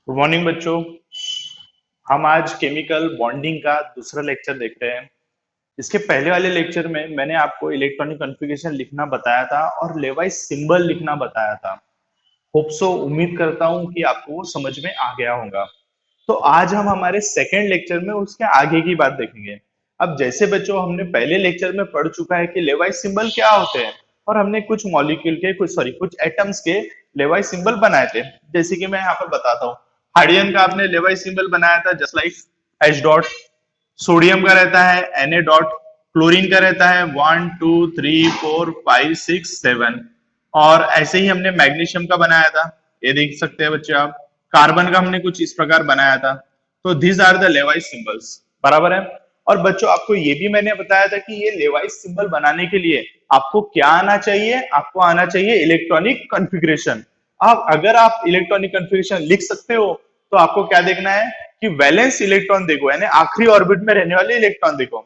Good morning बच्चों। हम आज केमिकल बॉन्डिंग का दूसरा लेक्चर देख रहे हैं। इसके पहले वाले लेक्चर में मैंने आपको इलेक्ट्रॉनिक कॉन्फ़िगरेशन लिखना बताया था और लेवाइस सिंबल लिखना बताया था। होप सो, उम्मीद करता हूं कि आपको वो समझ में आ गया होगा। तो आज हम हमारे सेकेंड लेक्चर में उसके आगे की बात देखेंगे। अब जैसे बच्चों हमने पहले लेक्चर में पढ़ चुका है कि लेवाइस सिंबल क्या होते हैं, और हमने कुछ मॉलिक्यूल के कुछ एटम्स के लेवाइस सिंबल बनाए थे। जैसे कि मैं यहाँ पर बताता हूँ, हाइड्रोजन का आपने लेवाइस सिंबल बनाया था just like H dot. Sodium का रहता है Na डॉट। क्लोरीन का रहता है 1 2 3 4 5 6 7। और ऐसे ही हमने मैग्नीशियम का बनाया था, ये देख सकते हैं बच्चे आप। कार्बन का हमने कुछ इस प्रकार बनाया था। तो these are the Lewis symbols, बराबर है। और बच्चों आपको ये भी मैंने बताया था कि ये लेवाइस सिंबल बनाने के लिए आपको क्या आना चाहिए, आपको आना चाहिए इलेक्ट्रॉनिक कॉन्फ़िगरेशन। अब अगर आप इलेक्ट्रॉनिक कॉन्फ़िगरेशन लिख सकते हो तो आपको क्या देखना है कि वैलेंस इलेक्ट्रॉन देखो, यानी आखिरी ऑर्बिट में रहने वाले इलेक्ट्रॉन देखो।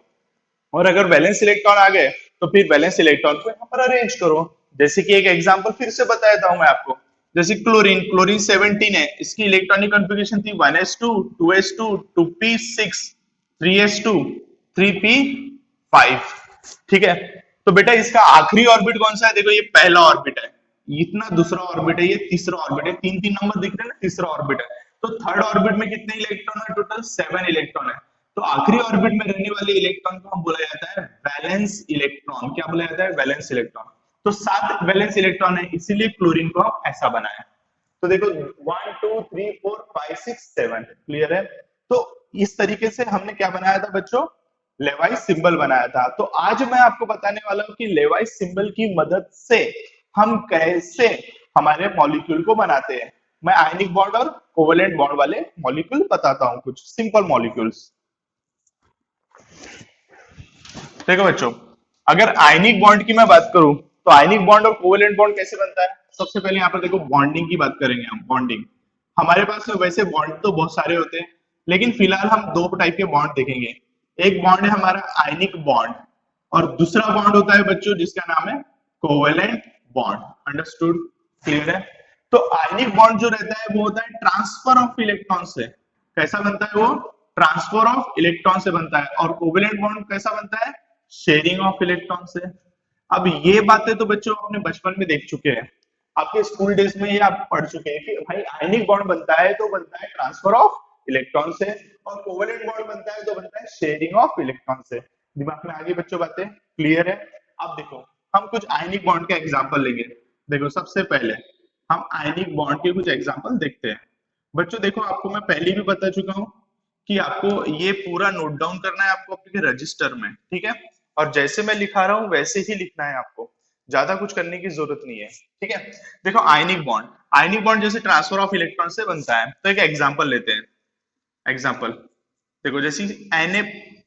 और अगर वैलेंस इलेक्ट्रॉन आ गए तो फिर वैलेंस इलेक्ट्रॉन को यहाँ पर अरेंज करो। जैसे कि एक एग्जांपल फिर से बता देता हूं मैं आपको। जैसे क्लोरीन क्लोरीन 17 है, इसकी इलेक्ट्रॉनिक कॉन्फ़िगरेशन थी 1s2 2s2 2p6 3s2 3p5। ठीक है। तो बेटा इसका आखिरी ऑर्बिट कौन सा है, देखो ये पहला ऑर्बिट है, इतना दूसरा ऑर्बिट है, ये तीसरा ऑर्बिट है। तीन तीन नंबर दिख रहे हैं ना, तीसरा ऑर्बिट है। तो थर्ड ऑर्बिट में कितने इलेक्ट्रॉन है, टोटल 7 इलेक्ट्रॉन है। तो आखिरी ऑर्बिट में रहने वाले इलेक्ट्रॉन को हम बोला जाता है वैलेंस इलेक्ट्रॉन। क्या बोला जाता है, वैलेंस इलेक्ट्रॉन। तो 7 वैलेंस इलेक्ट्रॉन है, इसीलिए क्लोरीन को हम ऐसा बनाया। तो देखो 1 2 3 4 5 6 7 क्लियर है। तो इस तरीके से हमने क्या बनाया था बच्चों, लेवाइस सिंबल बनाया था। तो आज मैं आपको बताने वाला हूं कि लेवाइस सिंबल की मदद से हम कैसे हमारे मॉलिक्यूल को बनाते हैं। मैं आयनिक बॉन्ड और कोवेलेंट बॉन्ड वाले मॉलिक्यूल बताता हूं, कुछ सिंपल मॉलिक्यूल्स। देखो बच्चों, अगर आयनिक बॉन्ड की मैं बात करूं तो आयनिक बॉन्ड और कोवेलेंट बॉन्ड कैसे बनता है। सबसे पहले यहाँ पर देखो बॉन्डिंग की बात करेंगे हम। बॉन्डिंग हमारे पास में वैसे बॉन्ड तो बहुत सारे होते हैं, लेकिन फिलहाल हम दो टाइप के बॉन्ड देखेंगे। एक बॉन्ड है हमारा आयनिक बॉन्ड, और दूसरा बॉन्ड होता है बच्चों जिसका नाम है कोवेलेंट बॉन्ड। अंडरस्टूड, क्लियर है। तो आयनिक बॉन्ड जो रहता है वो होता है ट्रांसफर ऑफ इलेक्ट्रॉन से। कैसा बनता है वो, ट्रांसफर ऑफ इलेक्ट्रॉन से बनता है। और कोवेलेंट बॉन्ड कैसा बनता है, शेयरिंग ऑफ इलेक्ट्रॉन से। अब ये बातें तो बच्चों अपने बचपन में देख चुके हैं, आपके स्कूल डेज में ये आप पढ़ चुके हैं कि भाई आयनिक बॉन्ड बनता है तो बनता है ट्रांसफर ऑफ इलेक्ट्रॉन से, और कोवेलेंट बॉन्ड बनता है तो बनता है शेयरिंग ऑफ इलेक्ट्रॉन से। दिमाग में आगे बच्चों बातें क्लियर है। अब देखो हम कुछ आयनिक बॉन्ड के एग्जांपल लेंगे। देखो सबसे पहले हम आयनिक बॉन्ड के कुछ एग्जांपल देखते हैं। बच्चों देखो आपको मैं पहले भी बता चुका हूं कि आपको ये पूरा नोट डाउन करना है आपको अपने रजिस्टर में, ठीक है। और जैसे मैं लिखा रहा हूं वैसे ही लिखना है आपको, ज्यादा कुछ करने की जरूरत नहीं है, ठीक है। देखो आयनिक बॉन्ड जैसे ट्रांसफर ऑफ इलेक्ट्रॉन से बनता है, तो एक एग्जांपल लेते हैं। एग्जांपल देखो, जैसे Na,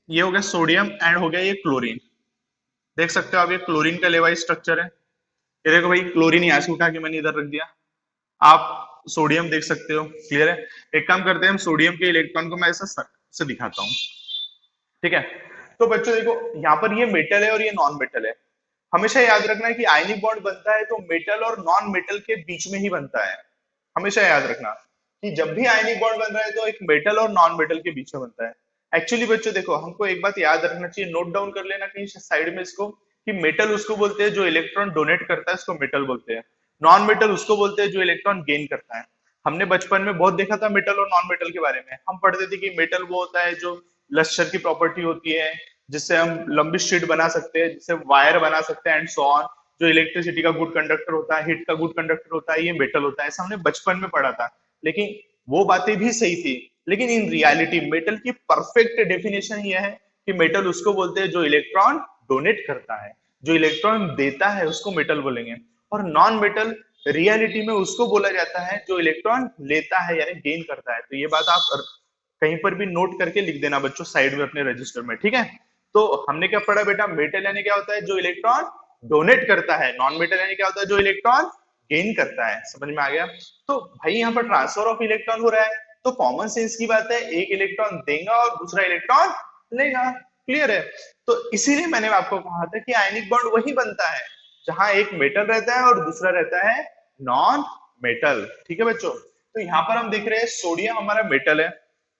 ये हो गया सोडियम, एंड हो गया ये क्लोरीन। देख सकते हो आप, ये क्लोरीन का लेवाई स्ट्रक्चर है। ये देखो भाई, क्लोरीन यहाँ से उठा के मैंने इधर रख दिया। आप सोडियम देख सकते हो, क्लियर है। एक काम करते हैं, हम सोडियम के इलेक्ट्रॉन को मैं ऐसा से दिखाता हूँ, ठीक है। तो बच्चों देखो यहाँ पर ये मेटल है और ये नॉन मेटल है। हमेशा याद रखना है कि आयनिक बॉन्ड बनता है तो मेटल और नॉन मेटल के बीच में ही बनता है। हमेशा याद रखना कि जब भी आयनिक बॉन्ड बन रहा है तो एक मेटल और नॉन मेटल के बीच में बनता है। एक्चुअली बच्चों देखो, हमको एक बात याद रखना चाहिए, नोट डाउन कर लेना कहीं साइड में इसको, कि मेटल उसको बोलते हैं जो इलेक्ट्रॉन डोनेट करता है, इसको मेटल बोलते हैं। नॉन मेटल उसको बोलते हैं जो इलेक्ट्रॉन गेन करता है। हमने बचपन में बहुत देखा था मेटल और नॉन मेटल के बारे में। हम पढ़ते थे कि मेटल वो होता है जो लश्चर की प्रॉपर्टी होती है, जिससे हम लंबी शीट बना सकते हैं, जिससे वायर बना सकते हैं, एंड सो ऑन। जो इलेक्ट्रिसिटी का गुड कंडक्टर होता है, हीट का गुड कंडक्टर होता है, ये मेटल होता है। ऐसा हमने बचपन में पढ़ा था। लेकिन वो बातें भी सही थी, लेकिन इन रियलिटी मेटल की परफेक्ट डेफिनेशन ये है कि मेटल उसको बोलते हैं जो इलेक्ट्रॉन डोनेट करता है, जो इलेक्ट्रॉन देता है उसको मेटल बोलेंगे। और नॉन मेटल रियलिटी में उसको बोला जाता है जो इलेक्ट्रॉन लेता है, यानी गेन करता है। तो ये बात आप कहीं पर भी नोट करके लिख देना बच्चों साइड में अपने रजिस्टर में, ठीक है। तो हमने क्या पढ़ा बेटा, मेटल यानी क्या होता है, जो इलेक्ट्रॉन डोनेट करता है। नॉन मेटल यानी क्या होता है, जो इलेक्ट्रॉन गेन करता है। समझ में आ गया। तो भाई यहाँ पर ट्रांसफर ऑफ इलेक्ट्रॉन हो रहा है, तो कॉमन सेंस की बात है, एक इलेक्ट्रॉन देगा और दूसरा इलेक्ट्रॉन लेगा। क्लियर है। तो इसीलिए मैंने आपको कहा था कि आयनिक बॉन्ड वही बनता है जहां एक मेटल रहता है और दूसरा रहता है नॉन मेटल, ठीक है बच्चों। तो यहाँ पर हम देख रहे हैं सोडियम हमारा मेटल है,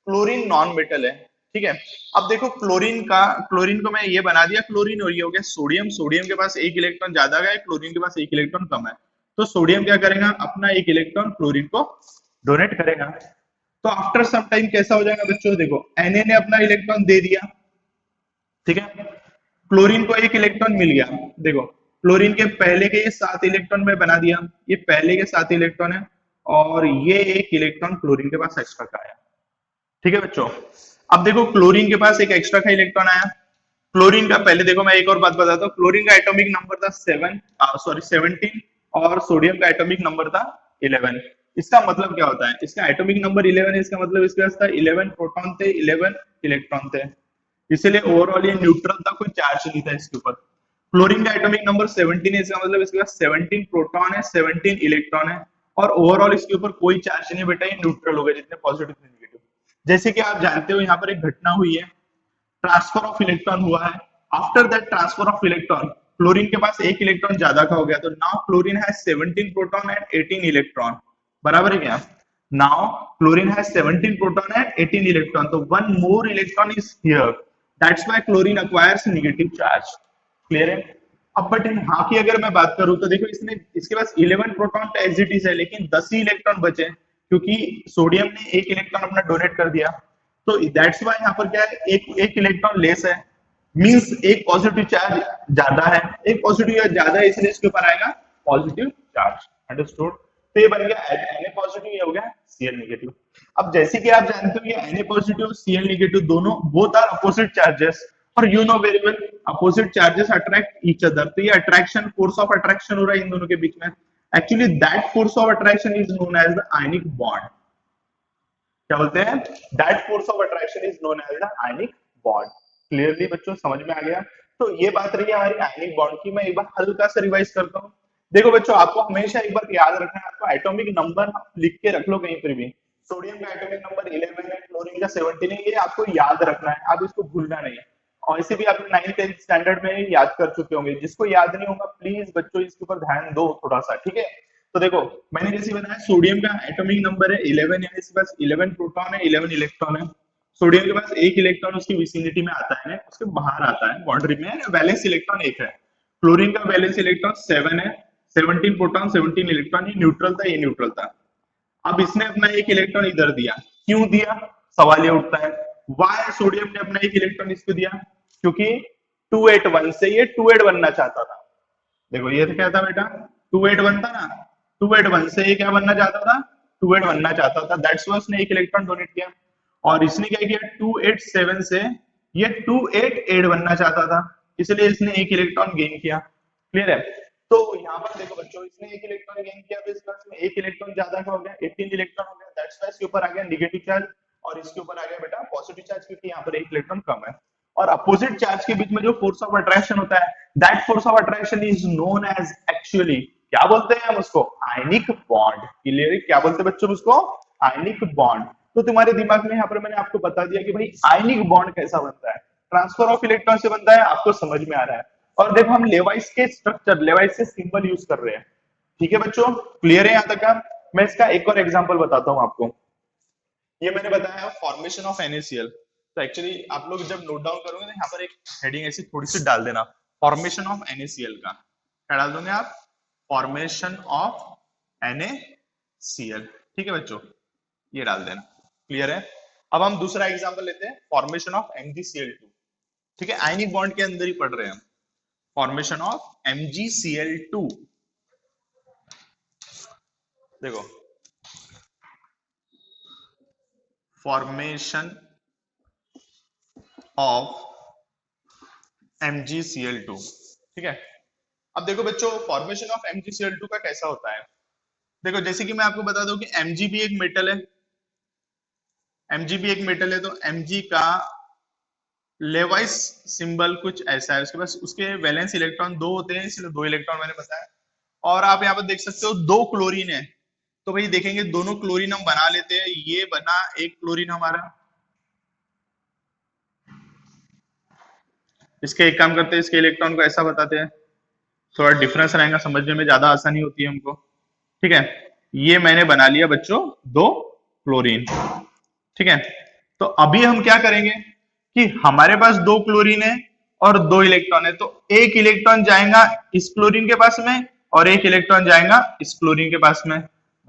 क्लोरीन नॉन मेटल है। ठीक है, अब देखो क्लोरीन को मैं ये बना दिया क्लोरीन, और ये हो गया सोडियम। सोडियम के पास एक इलेक्ट्रॉन ज्यादा है, क्लोरीन के पास एक इलेक्ट्रॉन कम है। तो सोडियम क्या करेगा, अपना एक इलेक्ट्रॉन क्लोरीन को डोनेट करेगा। तो आफ्टर सम टाइम कैसा हो जाएगा बच्चों, देखो Na ने अपना इलेक्ट्रॉन दे दिया, ठीक है, क्लोरीन को एक इलेक्ट्रॉन मिल गया। देखो क्लोरीन के पहले के ये 7 इलेक्ट्रॉन में बना दिया, ये पहले के 7 इलेक्ट्रॉन है, और ये एक इलेक्ट्रॉन क्लोरीन के पास एक्स्ट्रा का आया। ठीक है बच्चों, अब देखो क्लोरीन के पास एक एक्स्ट्रा का इलेक्ट्रॉन आया। क्लोरीन का पहले देखो मैं एक और बात बताता हूँ, क्लोरीन का एटॉमिक नंबर था 17, और सोडियम का एटॉमिक नंबर था 11। इसका मतलब क्या होता है, इसका एटॉमिक नंबर 11 है, इसका मतलब इसके पास था 11 प्रोटॉन थे, 11 इलेक्ट्रॉन थे, इसलिए ओवरऑल ये न्यूट्रल था, कोई चार्ज नहीं था इसके ऊपर। क्लोरीन का एटॉमिक नंबर 17 है, इसका मतलब इसके पास 17 प्रोटॉन है, 17 इलेक्ट्रॉन है, और ओवरऑल इसके ऊपर कोई चार्ज नहीं बेटा, ये न्यूट्रल हो गया, जितने पॉजिटिव इतने नेगेटिव। जैसे कि आप जानते हो यहाँ पर एक घटना हुई है, ट्रांसफर ऑफ इलेक्ट्रॉन हुआ है। After that transfer of electron, chlorine के पास एक इलेक्ट्रॉन ज्यादा का हो गया, तो now chlorine has 17 proton and 18 electron. बराबर है क्या? Now chlorine has 17 proton and 18 electron, तो one more electron is here, that's why chlorine acquires negative charge. Clear है? अब बट यहाँ की अगर मैं बात करूं तो देखो इसने इसके पास 11 प्रोटॉन तो एज इट इज है, लेकिन 10 ही इलेक्ट्रॉन बचे, क्योंकि सोडियम ने एक इलेक्ट्रॉन अपना डोनेट कर दिया। तो दैट्स वाई यहाँ पर क्या है, एक इलेक्ट्रॉन लेस है, मींस एक पॉजिटिव चार्ज ज्यादा है, एक पॉजिटिव चार्ज ज्यादा है, इसलिए इसके ऊपर आएगा पॉजिटिव चार्ज। अंडरस्टूड? तो ये बन गया Na पॉजिटिव, ये हो गया Cl नेगेटिव। अब जैसे कि आप जानते हो कि Na पॉजिटिव और Cl नेगेटिव दोनों बोथ आर अपोजिट चार्जेस, और you know very well opposite charges attract each other. तो ये अट्रैक्शन, फोर्स ऑफ अट्रैक्शन हो रहा है इन दोनों के बीच में। Actually that force of attraction is known as the ionic bond. क्या बोलते हैं? That force of attraction is known as the ionic bond. Clearly बच्चों समझ में आ गया? तो ये बात रही है हमारी आयनिक बॉन्ड की। मैं एक बार हल्का सा रिवाइज करता हूँ। देखो बच्चों, आपको हमेशा एक बार याद रखना है, आपको एटॉमिक नंबर लिख के रख लो कहीं पर भी। सोडियम का एटॉमिक नंबर 11 है, क्लोरीन का 17 है, ये आपको याद रखना है, आप इसको भूलना नहीं है। और इसे भी आप 9th-10th स्टैंडर्ड में याद कर चुके होंगे। जिसको याद नहीं होगा प्लीज बच्चों इसके ऊपर ध्यान दो थोड़ा सा, ठीक है? तो देखो मैंने जैसे बताया, सोडियम का एटॉमिक नंबर है 11, यानी इसके पास 11 प्रोटॉन है, 11 इलेक्ट्रॉन है। सोडियम के पास एक इलेक्ट्रॉन उसकी विसिनिटी में आता है, उसके बाहर आता है बाउंड्री में, वैलेंस इलेक्ट्रॉन एक है। क्लोरीन का वैलेंस इलेक्ट्रॉन 7 है, 17 प्रोटॉन 17 इलेक्ट्रॉन, ये न्यूट्रल था, ये न्यूट्रल था। अब इसने अपना एक इलेक्ट्रॉन इधर दिया, क्यों दिया? सवाल ये उठता है, वाई सोडियम ने अपना एक इलेक्ट्रॉन इसको दिया? क्योंकि 281 से ये 28 बनना चाहता था। देखो ये तो क्या था बेटा, 28 था ना, 28 से ये क्या बनना चाहता था? 28 बनना चाहता था, दैट्स वाई उसने एक इलेक्ट्रॉन डोनेट किया। और इसने क्या किया, 287 से ये 288 बनना चाहता था, इसलिए इसने एक इलेक्ट्रॉन गेन किया। क्लियर है? तो यहाँ पर देखो बच्चों, इसने एक इलेक्ट्रॉन गेन किया, तो इस क्लास में एक इलेक्ट्रॉन ज्यादा का हो गया, 18 इलेक्ट्रॉन हो गया, दैट्स वाई इसके ऊपर आ गया नेगेटिव चार्ज, और इसके ऊपर आ गया बेटा पॉजिटिव चार्ज, क्योंकि यहाँ पर एक इलेक्ट्रॉन कम है। और अपोजिट चार्ज के बीच में जो फोर्स ऑफ अट्रैक्शन होता है, that force of attraction is known as, actually क्या बोलते हैं हम उसको? Ionic bond. क्लियर? क्या बोलते हैं बच्चों उसको? Ionic bond. तो तुम्हारे दिमाग में यहाँ पर मैंने आपको बता दिया कि भाई आयनिक बॉन्ड कैसा बनता है, ट्रांसफर ऑफ इलेक्ट्रॉन से बनता है, आपको समझ में आ रहा है। और देखो हम लेवाइस के स्ट्रक्चर, लेवाइस से सिंबल यूज कर रहे हैं। ठीक है बच्चों, क्लियर है यहाँ तक का? मैं इसका एक और एग्जांपल बताता हूँ आपको। ये मैंने बताया फॉर्मेशन ऑफ NaCl। तो एक्चुअली आप लोग जब नोट डाउन करोगे ना, यहाँ पर एक हेडिंग ऐसी थोड़ी सी डाल देना, फॉर्मेशन ऑफ NaCl का। क्या डाल दोगे आप? Formation of NaCl। ठीक है बच्चों, ये डाल देना। क्लियर है? अब हम दूसरा एग्जांपल लेते हैं, फॉर्मेशन ऑफ MgCl2। ठीक है, आयनिक बॉन्ड के अंदर ही पढ़ रहे हैं हम। Formation of MgCl2। देखो फॉर्मेशन ऑफ MgCl2। ठीक है, अब देखो बच्चों फॉर्मेशन ऑफ MgCl2 का कैसा होता है। देखो जैसे कि मैं आपको बता दूं कि Mg भी एक मेटल है, Mg भी एक मेटल है, तो Mg का लेवाइस सिंबल कुछ ऐसा है, उसके पास उसके वैलेंस इलेक्ट्रॉन 2 होते हैं, इसलिए 2 इलेक्ट्रॉन मैंने बताया। और आप यहाँ पर देख सकते हो 2 क्लोरीन है, तो भाई देखेंगे दोनों क्लोरीन हम बना लेते हैं, ये बना एक क्लोरीन हमारा। इसके एक काम करते हैं, इसके इलेक्ट्रॉन को ऐसा बताते हैं, थोड़ा डिफरेंस रहेगा, समझने में ज्यादा आसानी होती है हमको। ठीक है, ये मैंने बना लिया बच्चों दो क्लोरीन। ठीक है, तो अभी हम क्या करेंगे कि हमारे पास दो क्लोरीन है और दो इलेक्ट्रॉन है, तो एक इलेक्ट्रॉन जाएगा इस क्लोरीन के पास में और एक इलेक्ट्रॉन जाएगा इस क्लोरीन के पास में।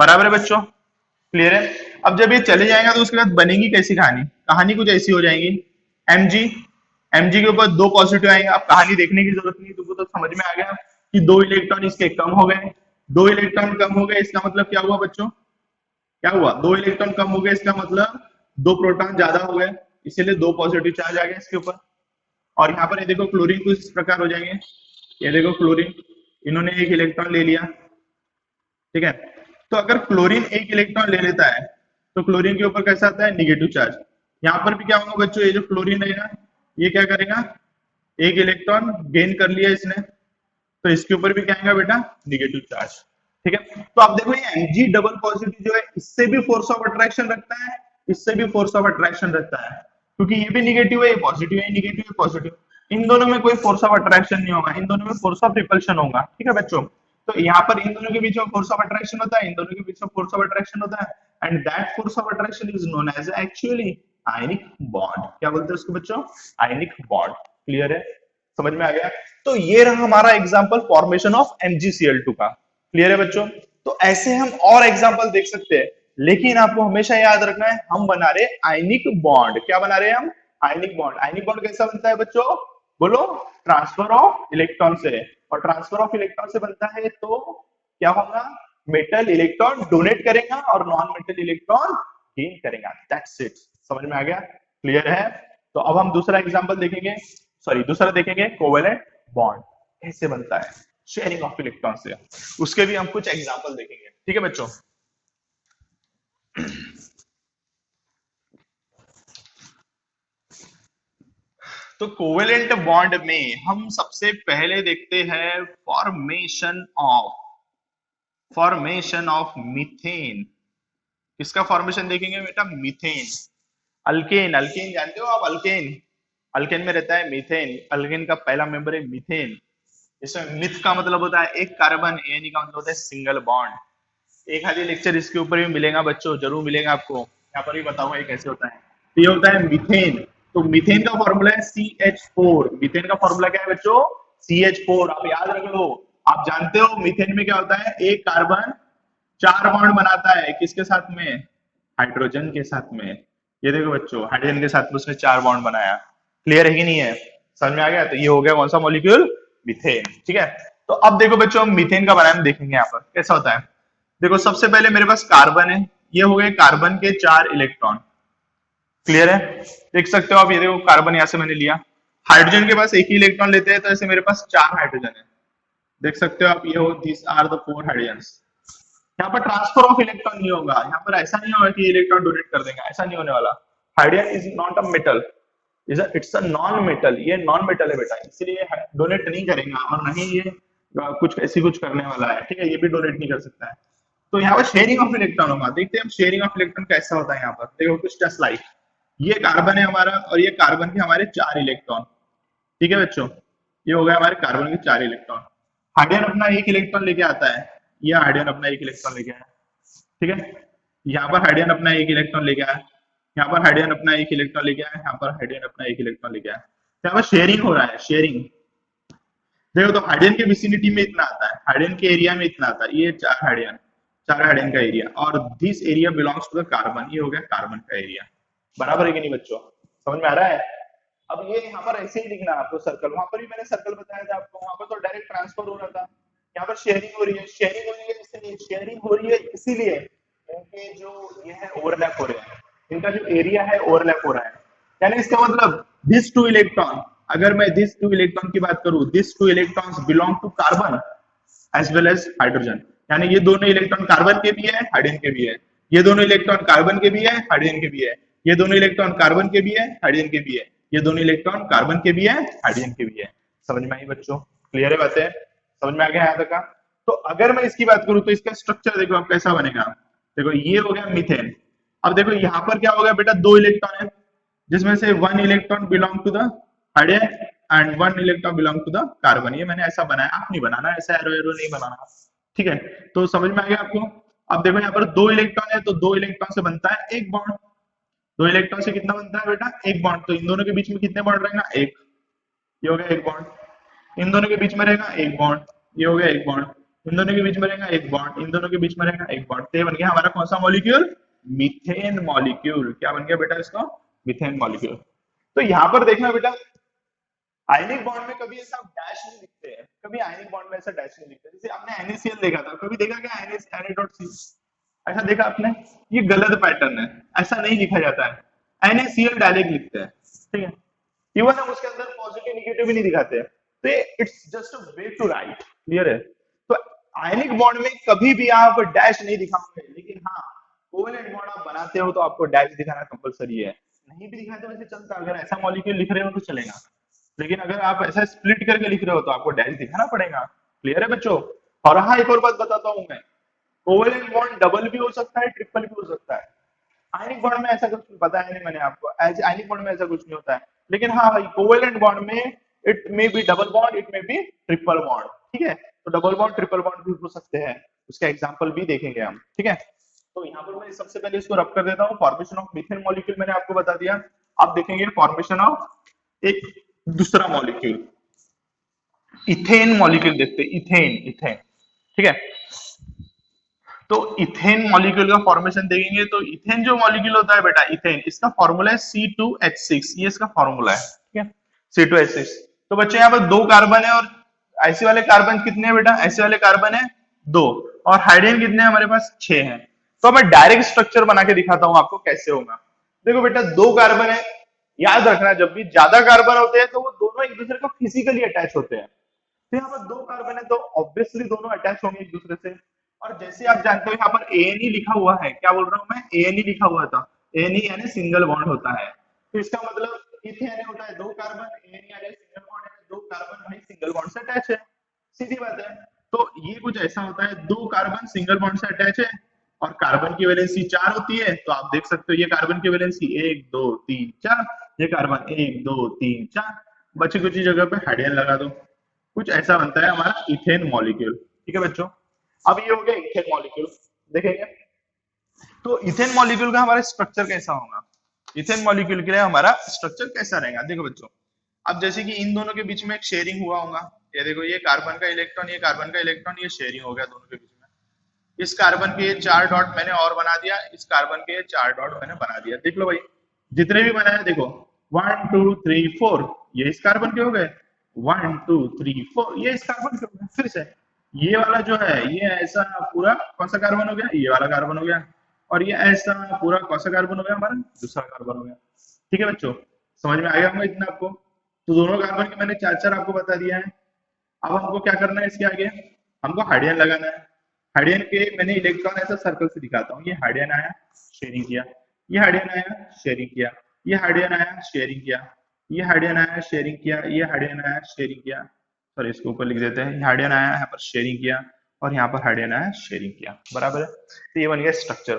बराबर है बच्चों, क्लियर है। अब जब ये चले जाएगा तो उसके बाद बनेगी कैसी कहानी, कहानी कुछ ऐसी हो जाएगी। एमजी, एमजी के ऊपर दो पॉजिटिव आएंगे। अब कहानी देखने की जरूरत नहीं, तुमको तो समझ में आ गया कि दो इलेक्ट्रॉन इसके कम हो गए। दो इलेक्ट्रॉन कम हो गए इसका मतलब क्या हुआ बच्चों, क्या हुआ, दो इलेक्ट्रॉन कम हो गए इसका मतलब दो प्रोटॉन ज्यादा हो गए, इसीलिए दो पॉजिटिव चार्ज आ गया इसके ऊपर। और यहाँ पर ये देखो क्लोरीन कुछ इस प्रकार हो जाएंगे, ये देखो क्लोरीन, इन्होंने एक इलेक्ट्रॉन ले लिया। ठीक है, तो अगर क्लोरीन एक इलेक्ट्रॉन ले लेता है तो क्लोरीन के ऊपर कैसा आता है, निगेटिव चार्ज। यहाँ पर भी क्या होगा बच्चों, ये जो क्लोरीन रहेगा ये क्या करेगा, एक इलेक्ट्रॉन गेन कर लिया इसने, तो इसके ऊपर भी क्या आएगा बेटा, निगेटिव चार्ज। ठीक है, तो आप देखो ये Mg डबल पॉजिटिव जो है इससे भी फोर्स ऑफ अट्रैक्शन रखता है, इससे भी फोर्स ऑफ अट्रैक्शन रखता है, क्योंकि ये भी निगेटिव है, ये पॉजिटिव है, निगेटिव है पॉजिटिव, इन दोनों में कोई फोर्स ऑफ अट्रैक्शन नहीं होगा, इन दोनों में फोर्स ऑफ रिपल्शन होगा। ठीक है बच्चों, तो यहाँ पर इन दोनों के बीच में फोर्स ऑफ अट्रैक्शन होता है, इन दोनों के बीच में फोर्स ऑफ अट्रैक्शन होता है, and that force of attraction is known as actually ionic bond. क्या बोलते हैं उसको बच्चों, आयनिक बॉन्ड। क्लियर है, समझ में आ गया। तो ये रहा हमारा एग्जांपल फॉर्मेशन ऑफ MgCl2 का। क्लियर है बच्चों, तो ऐसे हम और एग्जांपल देख सकते हैं, लेकिन आपको हमेशा याद रखना है हम बना रहे आयनिक बॉन्ड। क्या बना रहे हैं हम, आयनिक बॉन्ड। आयनिक बॉन्ड कैसा बनता है बच्चों, बोलो, ट्रांसफर ऑफ इलेक्ट्रॉन से, और ट्रांसफर ऑफ इलेक्ट्रॉन से बनता है तो क्या होगा, मेटल इलेक्ट्रॉन डोनेट करेगा और नॉन मेटल इलेक्ट्रॉन गेन करेगा। दैट्स इट, समझ में आ गया, क्लियर है। तो अब हम दूसरा एग्जांपल देखेंगे, सॉरी दूसरा देखेंगे, कोवेलेंट बॉन्ड कैसे बनता है, शेयरिंग ऑफ इलेक्ट्रॉन से, उसके भी हम कुछ एग्जांपल देखेंगे। ठीक है बच्चों, तो कोवेलेंट बॉन्ड में हम सबसे पहले देखते हैं फॉर्मेशन ऑफ मीथेन। किसका फॉर्मेशन देखेंगे बेटा, मीथेन। अल्केन, अल्केन जानते हो आप, अल्केन, अल्केन में रहता है मीथेन, अल्केन का पहला मेंबर है मीथेन। इसमें मिथ का मतलब होता है एक कार्बन, एन का मतलब होता है सिंगल बॉन्ड। एक आधी लेक्चर इसके ऊपर भी मिलेगा बच्चों, जरूर मिलेगा आपको, यहाँ पर भी बताऊंगा ये कैसे होता है। तो ये होता है मीथेन, तो मीथेन का फॉर्मूला है CH4। मीथेन का फॉर्मूला क्या है बच्चों, CH4। आप याद रख लो, आप जानते हो मीथेन में क्या होता है, एक कार्बन चार बॉन्ड बनाता है, किसके साथ में, हाइड्रोजन के साथ में। ये देखो बच्चों, हाइड्रोजन के साथ में उसने चार बॉन्ड बनाया। क्लियर है कि नहीं है, समझ में आ गया। तो ये हो गया कौन सा मॉलिक्यूल, मीथेन। ठीक है, तो अब देखो बच्चों हम मीथेन का बनाना देखेंगे यहाँ पर कैसा होता है। देखो सबसे पहले मेरे पास कार्बन है, ये हो गए कार्बन के चार इलेक्ट्रॉन। क्लियर है, देख सकते हो आप, ये देखो कार्बन यहाँ से मैंने लिया। हाइड्रोजन के पास एक ही इलेक्ट्रॉन लेते हैं, तो ऐसे मेरे पास चार हाइड्रोजन है, देख सकते हो आप, ये हो this are the four hydrogen. यहाँ पर ट्रांसफर ऑफ इलेक्ट्रॉन नहीं होगा, यहाँ पर ऐसा नहीं होगा कि इलेक्ट्रॉन डोनेट कर देगा, ऐसा नहीं होने वाला। Hydrogen is not a metal, it's a non metal, ये नॉन मेटल है बेटा, इसलिए डोनेट नहीं करेगा, और नहीं ये कुछ ऐसी कुछ करने वाला है। ठीक है, ये भी डोनेट नहीं कर सकता है। तो यहाँ पर शेयरिंग ऑफ इलेक्ट्रॉन होगा, देखते हैं हम शेयरिंग ऑफ इलेक्ट्रॉन कैसा होता है। यहाँ पर देखो कुछ जस्ट लाइक, ये कार्बन है हमारा, और ये कार्बन के हमारे चार इलेक्ट्रॉन। ठीक है बच्चों, ये हो गया हमारे कार्बन के चार इलेक्ट्रॉन। हाइड्रोजन अपना एक इलेक्ट्रॉन लेके आता है, ये हाइड्रोजन अपना एक इलेक्ट्रॉन लेके आया। ठीक है, यहाँ पर हाइड्रोजन अपना एक इलेक्ट्रॉन लेके आया, यहाँ पर हाइड्रोजन अपना एक इलेक्ट्रॉन लेके आया, यहाँ पर हाइड्रोजन अपना एक इलेक्ट्रॉन लेके आया। तो यहाँ पर शेयरिंग हो रहा है, शेयरिंग। देखो तो हाइड्रोजन के विसिनिटी में इतना आता है, हाइड्रोजन के एरिया में इतना आता है, ये चार हाइड्रोजन का एरिया, और this area belongs to the carbon, ये हो गया कार्बन का एरिया। बराबर है कि नहीं बच्चों, समझ में आ रहा है। अब ये यहाँ पर ऐसे ही लिखना है आपको सर्कल, वहां पर भी मैंने सर्कल बताया था आपको, वहां पर तो डायरेक्ट ट्रांसफर हो रहा था, यहाँ पर शेयरिंग हो रही है। शेयरिंग हो रही है इसलिए, शेयरिंग हो रही है इसीलिए इनके जो ये है ओवरलैप हो रहे हैं, इनका जो एरिया है ओवरलैप हो रहा है। यानी इसका मतलब दिस टू इलेक्ट्रॉन, अगर मैं दिस टू इलेक्ट्रॉन की बात करूं, this two electrons belong to carbon as well as hydrogen, यानी ये दोनों इलेक्ट्रॉन कार्बन के भी है, हाइड्रोजन के भी है, ये दोनों इलेक्ट्रॉन कार्बन के भी है, हाइड्रोजन के भी है, ये दोनों इलेक्ट्रॉन कार्बन के भी है, हाइड्रोजन के भी है, ये दोनों इलेक्ट्रॉन कार्बन के भी है, हाइड्रोजन के भी है। समझ में आई बच्चों, क्लियर है बातें, समझ में आ गया यहाँ तक का। तो अगर मैं इसकी बात करूं तो इसका स्ट्रक्चर देखो आप कैसा बनेगा। देखो ये हो गया मीथेन। अब देखो यहाँ पर क्या हो गया बेटा, दो इलेक्ट्रॉन है, जिसमें से one electron belong to the hydrogen and one electron belong to the carbon. ये मैंने ऐसा बनाया, आप नहीं बनाना, ऐसा एरो एरो नहीं बनाना। ठीक है, तो समझ में आ गया आपको। अब देखो यहाँ पर दो इलेक्ट्रॉन है तो दो इलेक्ट्रॉन से बनता है एक बॉन्ड। दो इलेक्ट्रॉन से कितना बनता है बेटा, एक बॉन्ड। तो इन दोनों के बीच में कितने बॉन्ड रहेगा, एक। ये हो गया एक बॉन्ड। इन दोनों के बीच में रहेगा एक बॉन्ड। ये हो गया एक बॉन्ड। इन दोनों के बीच में रहेगा एक बॉन्ड। इन दोनों के बीच में रहेगा एक बॉन्ड। तो ये बन गया हमारा कौन सा मॉलिक्यूल, मीथेन मॉलिक्यूल। क्या बन गया बेटा इसका, मीथेन मॉलिक्यूल। तो यहाँ पर देखना बेटा, आयनिक बॉन्ड में कभी ऐसा डैश नहीं लिखते हैं, कभी आयनिक बॉन्ड में ऐसा डैश नहीं लिखते। जैसे आपने NaCl देखा था, कभी देखा क्या Na.C, ऐसा देखा आपने, ये गलत पैटर्न है, ऐसा नहीं लिखा जाता है। NaCl डायरेक्ट लिखते हैं, ठीक है। इवन हम उसके अंदर पॉजिटिव निगेटिव भी नहीं दिखाते हैं, तो it's just a way to write, clear है। तो आयनिक बॉन्ड में कभी भी आप डैश नहीं दिखाओगे, लेकिन हाँ कोवेलेंट बॉन्ड आप बनाते हो तो आपको डैश दिखाना कंपलसरी है। नहीं भी दिखाते वैसे चलता, अगर ऐसा मॉलिक्यूल लिख रहे हो तो चलेगा, लेकिन अगर आप ऐसा स्प्लिट करके लिख रहे हो तो आपको डैश दिखाना पड़ेगा, क्लियर है बच्चों। और हाँ एक और बात बताता हूँ मैं, कोवेलेंट बॉन्ड डबल भी हो सकता है, ट्रिपल भी हो सकता है। आयनिक बॉन्ड में ऐसा कुछ बताया नहीं मैंने आपको, आयनिक बॉन्ड में ऐसा कुछ नहीं होता है। लेकिन हाँ भाई कोवेलेंट बॉन्ड में it may be double bond, it may be triple bond, ठीक है। तो डबल बॉन्ड ट्रिपल बॉन्ड भी हो सकते हैं, उसका एग्जांपल भी देखेंगे हम, ठीक है। तो यहाँ पर मैं सबसे पहले इसको रब कर देता हूँ। फॉर्मेशन ऑफ मीथेन मॉलिक्यूल मैंने आपको बता दिया। अब देखेंगे फॉर्मेशन ऑफ एक दूसरा मॉलिक्यूल, इथेन मॉलिक्यूल देखते हैं, इथेन, इथेन, ठीक है। तो इथेन मॉलिक्यूल का फॉर्मेशन देखेंगे तो इथेन जो मॉलिक्यूल होता है बेटा, इथेन, इसका फॉर्मूला है C2H6, ये इसका फॉर्मूला है, ठीक है, C2H6। तो बच्चे यहाँ पर दो कार्बन है, और ऐसे वाले कार्बन कितने हैं बेटा, ऐसे वाले कार्बन है दो, और हाइड्रोजन कितने हैं हमारे पास, 6 हैं। तो मैं डायरेक्ट स्ट्रक्चर बना के दिखाता हूँ आपको कैसे होगा। देखो बेटा दो कार्बन है, याद रखना जब भी ज्यादा कार्बन होते हैं तो वो दोनों एक दूसरे को फिजिकली अटैच होते हैं। तो यहाँ पर दो कार्बन है तो ऑब्वियसली दोनों अटैच होंगे एक दूसरे से। और जैसे आप जानते हो यहाँ पर ANE लिखा हुआ है, क्या बोल रहा हूँ मैं, ANE लिखा हुआ था। ANE यानी सिंगल बॉन्ड होता है, तो इसका मतलब इथेन होता है दो कार्बन, ANE यानी सिंगल बॉन्ड है, दो कार्बन भाई सिंगल बॉन्ड से अटैच है, सीधी बात है। तो ये कुछ ऐसा होता है, दो कार्बन सिंगल बॉन्ड से अटैच है, और कार्बन की वैलेंसी 4 होती है। तो आप देख सकते हो ये कार्बन की वैलेंसी 1 2 3 4, ये कार्बन 1 2 3 4, बची कुछ जगह पे हाइड्रोजन लगा दो, कुछ ऐसा बनता है हमारा इथेन मॉलिक्यूल, ठीक है बच्चों। अब ये हो गया इथेन मॉलिक्यूल, देखेंगे तो इथेन मॉलिक्यूल का हमारा स्ट्रक्चर कैसा होगा, इथेन मॉलिक्यूल के लिए हमारा स्ट्रक्चर कैसा रहेगा। देखो बच्चों, अब जैसे कि इन दोनों के बीच में एक शेयरिंग हुआ होगा, ये देखो ये कार्बन का इलेक्ट्रॉन, ये कार्बन का इलेक्ट्रॉन, ये शेयरिंग हो गया दोनों के बीच में। इस कार्बन के ये 4 डॉट मैंने और बना दिया, इस कार्बन के ये 4 डॉट मैंने बना दिया, देख लो भाई जितने भी बनाए देखो 1 2 3 4, ये इस कार्बन के हो गए, 1 2 3 4 ये इस कार्बन के हो गए। फिर से ये वाला जो है ये ऐसा पूरा कौन सा कार्बन हो गया, ये वाला कार्बन हो गया, और ये ऐसा पूरा कौन सा कार्बन हो गया, हमारा दूसरा कार्बन हो गया, ठीक है बच्चों। समझ में आ गया होगा इतना आपको। तो दोनों कार्बन के मैंने 4 4 आपको बता दिया है। अब हमको क्या करना है इसके आगे, हमको हाइड्रोजन लगाना है। हाइड्रोजन के मैंने इलेक्ट्रॉन ऐसा सर्कल से दिखाता हूँ, ये हाइड्रोजन आया शेयरिंग किया, ये हाइड्रोजन आया शेयरिंग किया, ये हाइड्रोजन आया शेयरिंग किया, ये हाइड्रोजन आया शेयरिंग किया, ये हाइड्रोजन आया शेयरिंग किया, सॉरी इसको ऊपर लिख देते हैं, हाइड्रोजन आया यहाँ पर शेयरिंग किया, और यहाँ पर हाइड्रोजन आया शेयरिंग किया, बराबर है। तो ये बन गया स्ट्रक्चर।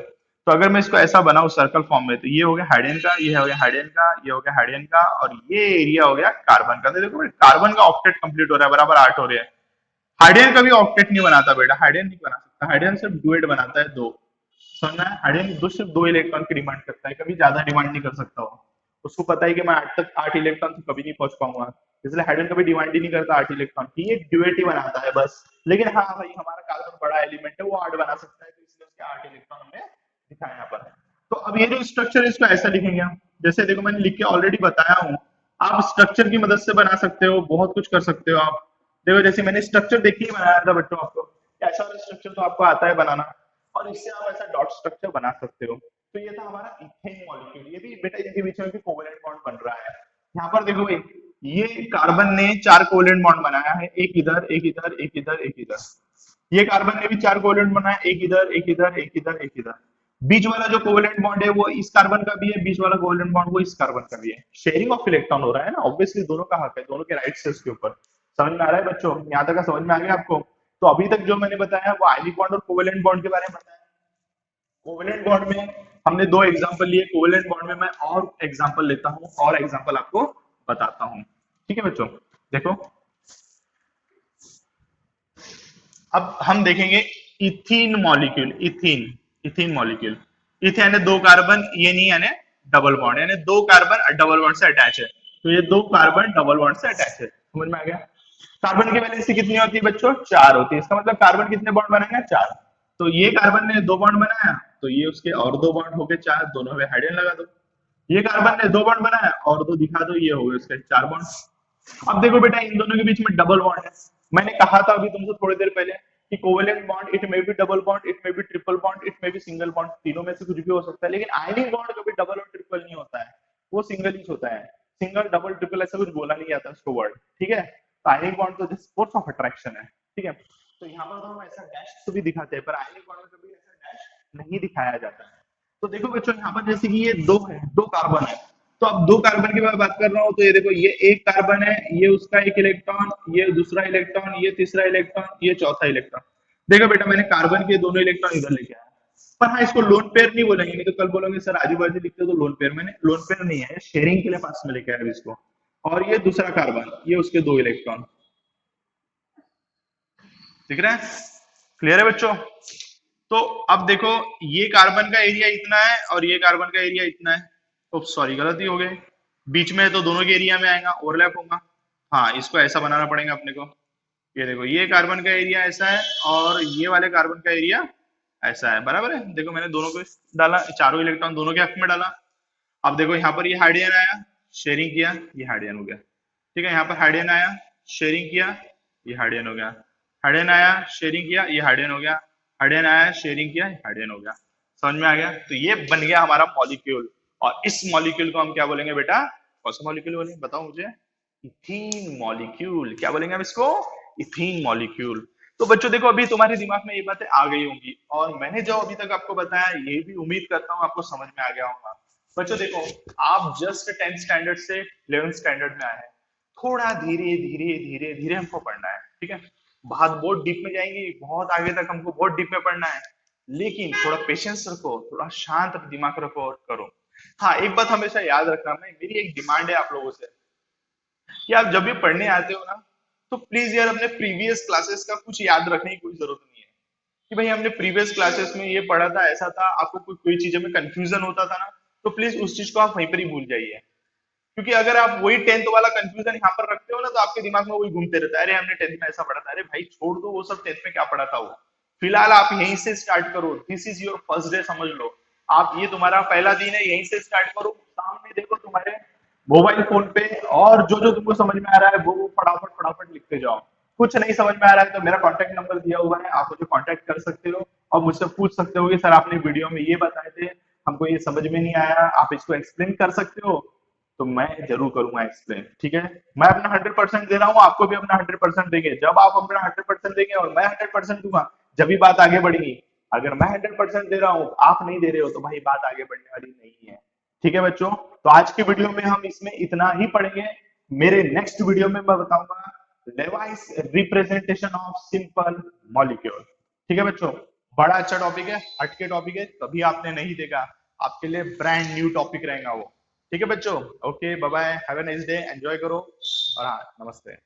तो अगर मैं इसको ऐसा बनाऊं सर्कल फॉर्म में, तो ये हो गया हाइड्रोजन का, ये हो गया हाइड्रोजन का, ये हो गया हाइड्रोजन का, और ये एरिया हो गया कार्बन का। तो देखो कार्बन का ऑक्टेट कंप्लीट हो रहा है, बराबर 8 हो रहे हैं। हाइड्रोजन कभी ऑक्टेट नहीं बनाता बेटा, हाइड्रोजन नहीं बना सकता, हाइड्रोजन सिर्फ डुएट बनाता है, दो। समझना है, हाइड्रोजन दो सिर्फ दो इलेक्ट्रॉन की डिमांड करता है, कभी ज्यादा डिमांड नहीं कर सकता वो। उसको पता है कि मैं 8 तक 8 इलेक्ट्रॉन तक कभी नहीं पहुंच पाऊंगा, इसलिए हाइड्रोजन कभी डिमांड ही नहीं करता 8 इलेक्ट्रॉन की, ये डुएट ही बनाता है बस। लेकिन हाँ भाई हमारा कार्बन बड़ा एलिमेंट है, वो 8 बना सकता है, तो इसलिए उसके 8 इलेक्ट्रॉन हमने दिखाया यहाँ पर। तो अब ये जो स्ट्रक्चर है इसको ऐसा लिखेंगे हम, जैसे देखो मैंने लिख के ऑलरेडी बताया हूँ। आप स्ट्रक्चर की मदद से बना सकते हो, बहुत कुछ कर सकते हो आप। देखो जैसे मैंने स्ट्रक्चर देख के ही बनाया था बच्चों आपको, ऐसा वाला स्ट्रक्चर तो आपको आता है बनाना, और इससे आप ऐसा डॉट स्ट्रक्चर बना सकते हो। तो ये था हमारा इथेन मॉलिक्यूल, ये भी बेटा इनके बीच में कोवेलेंट बॉन्ड बन रहा है। यहाँ पर देखो भाई ये कार्बन ने 4 कोवेलेंट बॉन्ड बनाया है, एक इधर एक इधर एक इधर एक इधर। ये कार्बन ने भी 4 कोवेलेंट बनाया, एक इधर एक इधर एक इधर एक इधर। बीच वाला जो कोवेलेंट बॉन्ड है वो इस कार्बन का भी है, बीच वाला कोवेलेंट बॉन्ड वो इस कार्बन का भी है। शेयरिंग ऑफ इलेक्ट्रॉन हो रहा है ना, ऑब्वियसली दोनों का हक है, दोनों के राइट्स है उसके ऊपर। समझ में आ रहा है बच्चों, यहाँ तक का समझ में आ गया आपको। तो अभी तक जो मैंने बताया वो आयनिक बॉन्ड और कोवेलेंट बॉन्ड के बारे में बताया। कोवेलेंट बॉन्ड में हमने दो एग्जांपल लिए, कोवेलेंट बॉन्ड में मैं और एग्जांपल लेता हूँ, और एग्जांपल आपको बताता हूँ, ठीक है बच्चों। देखो अब हम देखेंगे ethene molecule, ethene, ethene molecule. इथ यानी दो कार्बन, ये नहीं यानी डबल बॉन्ड, यानी दो कार्बन डबल बॉन्ड से अटैच है, तो ये दो कार्बन डबल बॉन्ड से अटैच है। समझ में आ गया? कार्बन की वैलेंसी कितनी होती है बच्चों? 4 होती है। इसका मतलब कार्बन कितने बॉन्ड बनाएंगे? 4। तो ये कार्बन ने दो बॉन्ड बनाया, तो ये उसके और दो बॉन्ड हो गए 4, दोनों में हाइड्रोजन लगा दो। ये कार्बन ने दो बॉन्ड बनाया और दो दिखा दो, ये हो गए उसके 4 बॉन्ड। अब देखो बेटा, इन दोनों के बीच में डबल बॉन्ड है। मैंने कहा था अभी तुमसे थोड़ी देर पहले कि covalent bond it may be double bond, it may be triple bond, it may be single bond, तीनों में से कुछ भी हो सकता है, लेकिन आयनिक बॉन्ड कभी डबल और ट्रिपल नहीं होता है, वो सिंगल ही होता है। सिंगल डबल ट्रिपल ऐसा कुछ बोला नहीं जाता उसको वर्ड, ठीक है? तो आयनिक बॉन्ड तो जस्ट फोर्स ऑफ अट्रैक्शन है, ठीक है? तो यहाँ पर तो हम ऐसा डैश तो भी दिखाते हैं, पर आयनिक बॉन्ड में कभी ऐसा डैश नहीं दिखाया जाता है। तो देखो बच्चों, यहाँ पर जैसे कि ये दो है, दो कार्बन है, तो अब दो कार्बन की मैं बात कर रहा हूँ, तो ये देखो, ये एक कार्बन है, ये उसका एक इलेक्ट्रॉन, ये दूसरा इलेक्ट्रॉन, ये तीसरा इलेक्ट्रॉन, ये चौथा इलेक्ट्रॉन। देखो बेटा, मैंने कार्बन के दोनों इलेक्ट्रॉन इधर लेके आया, पर हाँ, इसको लोन पेयर नहीं बोलेंगे, नहीं तो कल बोलोगे सर आजू बाजू लिखते हो तो लोन पेयर। मैंने लोन पेयर नहीं है, शेयरिंग के लिए पास में लेके आया इसको। और ये दूसरा कार्बन, ये उसके दो इलेक्ट्रॉन, दिख रहा है? क्लियर है बच्चों? तो अब देखो, ये कार्बन का एरिया इतना है और ये कार्बन का एरिया इतना है। ओप्स सॉरी, गलती हो गई, बीच में है तो दोनों के एरिया में आएगा, ओवरलैप होगा। हाँ, इसको ऐसा बनाना पड़ेगा अपने को। ये देखो, ये कार्बन का एरिया ऐसा है और ये वाले कार्बन का एरिया ऐसा है, बराबर है? देखो, मैंने दोनों को डाला, चारों इलेक्ट्रॉन दोनों के हक में डाला। अब देखो, यहाँ पर ये हाइड्रोजन आया, शेयरिंग किया, ये हाइड्रोजन हो गया, ठीक है? यहाँ पर हाइड्रोजन आया, शेयरिंग किया, ये हाइड्रोजन हो गया। हाइड्रोजन आया, शेयरिंग किया, ये हाइड्रोजन हो गया। हाइड्रोजन आया, शेयरिंग किया, ये हाइड्रोजन हो गया। समझ में आ गया? तो ये बन गया हमारा मॉलिक्यूल। और इस मॉलिक्यूल को हम क्या बोलेंगे बेटा? कौन सा मॉलिक्यूल बोलेंगे, बताओ मुझे? Ethene molecule. क्या बोलेंगे हम इसको? Ethene molecule. तो बच्चों देखो, अभी तुम्हारे दिमाग में ये बातें आ गई होंगी, और मैंने जो अभी तक आपको बताया, ये भी उम्मीद करता हूँ आपको समझ में आ गया होगा। बच्चों देखो, आप जस्ट 10th स्टैंडर्ड से 11th स्टैंडर्ड में आए हैं, थोड़ा धीरे धीरे धीरे धीरे हमको पढ़ना है, ठीक है? बात बहुत डीप में जाएंगी, बहुत आगे तक हमको बहुत डीप में पढ़ना है, लेकिन थोड़ा पेशेंस रखो, थोड़ा शांत दिमाग रखो और करो। हाँ, एक बात हमेशा याद रखना, मैं मेरी एक डिमांड है आप लोगों से कि आप जब भी पढ़ने आते हो ना, तो प्लीज यार अपने प्रीवियस क्लासेस का कुछ याद रखने की कोई जरूरत नहीं है कि भाई हमने प्रीवियस क्लासेस में ये पढ़ा था, ऐसा था, आपको कोई कोई चीजों में कंफ्यूजन होता था ना, तो प्लीज उस चीज को आप वहीं पर ही भूल जाइए। क्योंकि अगर आप वही 10th वाला कंफ्यूजन यहाँ पर रखते हो ना, तो आपके दिमाग में वही घूमते रहता है, अरे हमने 10th में ऐसा पढ़ा था। अरे भाई छोड़ दो वो सब, 10th में क्या पढ़ा था वो, फिलहाल आप यहीं से स्टार्ट करो। This is your first day, समझ लो आप, ये तुम्हारा पहला दिन है, यहीं से स्टार्ट करो। सामने देखो तुम्हारे मोबाइल फोन पे, और जो जो तुमको समझ में आ रहा है वो फटाफट फटाफट लिखते जाओ। कुछ नहीं समझ में आ रहा है तो मेरा कॉन्टेक्ट नंबर दिया हुआ है, आप मुझे कॉन्टेक्ट कर सकते हो और मुझसे पूछ सकते हो कि सर आपने वीडियो में ये बताए थे, हमको ये समझ में नहीं आया, आप इसको एक्सप्लेन कर सकते हो? तो मैं जरूर करूंगा एक्सप्लेन, ठीक है? मैं अपना 100% दे रहा हूँ, आपको भी अपना 100% देंगे। जब आप अपना 100% देंगे और मैं 100% दूंगा, जब भी बात आगे बढ़ेगी। अगर मैं 100% दे रहा हूँ, आप नहीं दे रहे हो, तो भाई बात आगे बढ़ने वाली नहीं है, ठीक है बच्चों? तो आज की वीडियो में हम इसमें इतना ही पढ़ेंगे। मेरे नेक्स्ट वीडियो में मैं बताऊंगा Levi's representation of simple molecule, ठीक है बच्चों? बड़ा अच्छा टॉपिक है, हटके टॉपिक है, कभी आपने नहीं देखा, आपके लिए ब्रांड न्यू टॉपिक रहेगा वो, ठीक है बच्चों? Okay, bye bye, have a nice day, enjoy करो, और हाँ, नमस्ते।